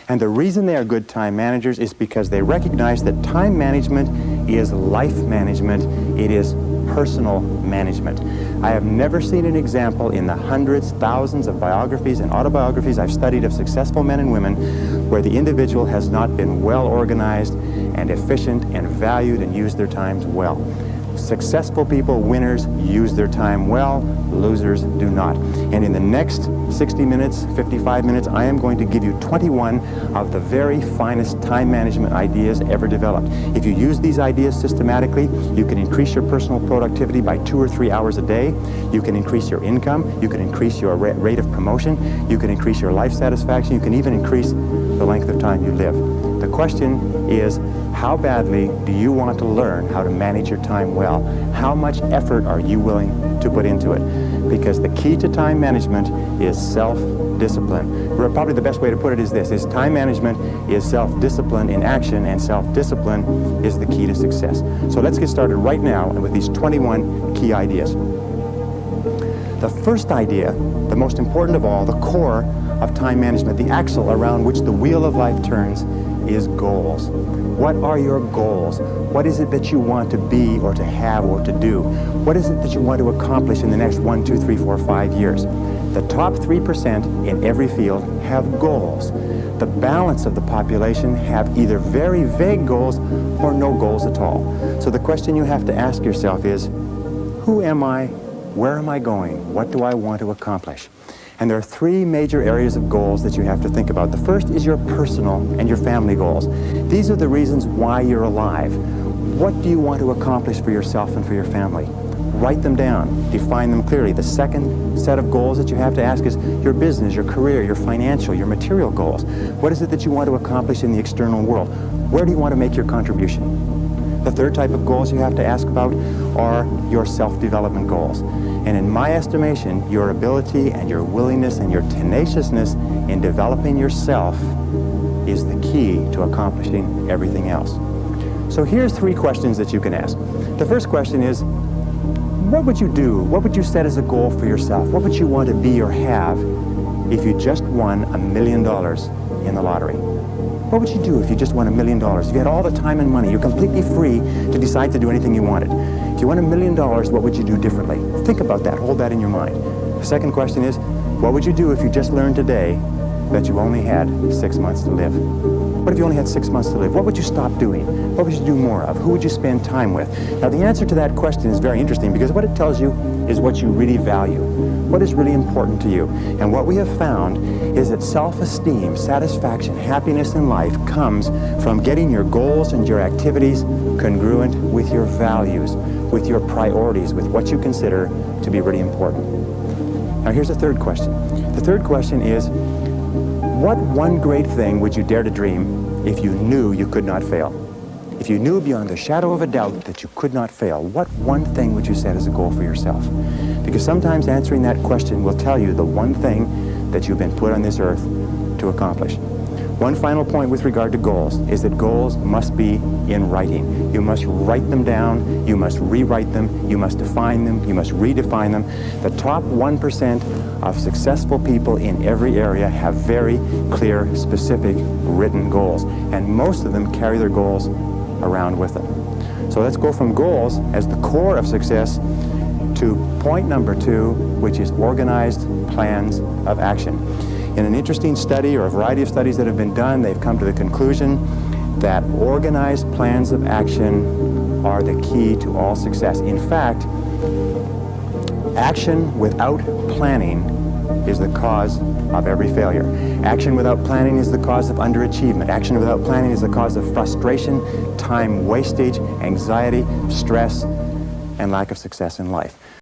And the reason they are good time managers is because they recognize that time management is life management. It is personal management. I have never seen an example in the hundreds, thousands of biographies and autobiographies I've studied of successful men and women where the individual has not been well organized and efficient and valued and used their times well. Successful people, winners, use their time well, losers do not. And in the next 60 minutes, 55 minutes, I am going to give you 21 of the very finest time management ideas ever developed. If you use these ideas systematically, you can increase your personal productivity by 2 or 3 hours a day. You can increase your income. You can increase your rate of promotion. You can increase your life satisfaction. You can even increase the length of time you live. The question is, how badly do you want to learn how to manage your time well? How much effort are you willing to put into it? Because the key to time management is self-discipline. Probably the best way to put it is this, is time management is self-discipline in action, and self-discipline is the key to success. So let's get started right now with these 21 key ideas. The first idea, the most important of all, the core of time management, the axle around which the wheel of life turns, is goals. What are your goals? What is it that you want to be or to have or to do? What is it that you want to accomplish in the next 1, 2, 3, 4, 5 years? The top 3% in every field have goals. The balance of the population have either very vague goals or no goals at all. So the question you have to ask yourself is, who am I? Where am I going? What do I want to accomplish? And there are 3 major areas of goals that you have to think about. The first is your personal and your family goals. These are the reasons why you're alive. What do you want to accomplish for yourself and for your family? Write them down. Define them clearly. The second set of goals that you have to ask is your business, your career, your financial, your material goals. What is it that you want to accomplish in the external world? Where do you want to make your contribution? The third type of goals you have to ask about are your self-development goals. And in my estimation, your ability and your willingness and your tenaciousness in developing yourself is the key to accomplishing everything else. So here's 3 questions that you can ask. The first question is, what would you do? What would you set as a goal for yourself? What would you want to be or have if you just won $1 million in the lottery? What would you do if you just won $1 million? If you had all the time and money, you're completely free to decide to do anything you wanted. If you won $1 million, what would you do differently? Think about that. Hold that in your mind. The second question is, what would you do if you just learned today that you only had 6 months to live? What if you only had 6 months to live? What would you stop doing? What would you do more of? Who would you spend time with? Now, the answer to that question is very interesting because what it tells you is what you really value. What is really important to you? And what we have found is that self-esteem, satisfaction, happiness in life comes from getting your goals and your activities congruent with your values, with your priorities, with what you consider to be really important. Now, here's the third question. The third question is, what one great thing would you dare to dream if you knew you could not fail? If you knew beyond the shadow of a doubt that you could not fail, what one thing would you set as a goal for yourself? Because sometimes answering that question will tell you the one thing that you've been put on this earth to accomplish. One final point with regard to goals is that goals must be in writing. You must write them down, you must rewrite them, you must define them, you must redefine them. The top 1% of successful people in every area have very clear, specific, written goals. And most of them carry their goals around with them. So let's go from goals as the core of success to point number 2, which is organized plans of action. In an interesting study, or a variety of studies that have been done, they've come to the conclusion that organized plans of action are the key to all success. In fact, action without planning is the cause of every failure. Action without planning is the cause of underachievement. Action without planning is the cause of frustration, time wastage, anxiety, stress, and lack of success in life.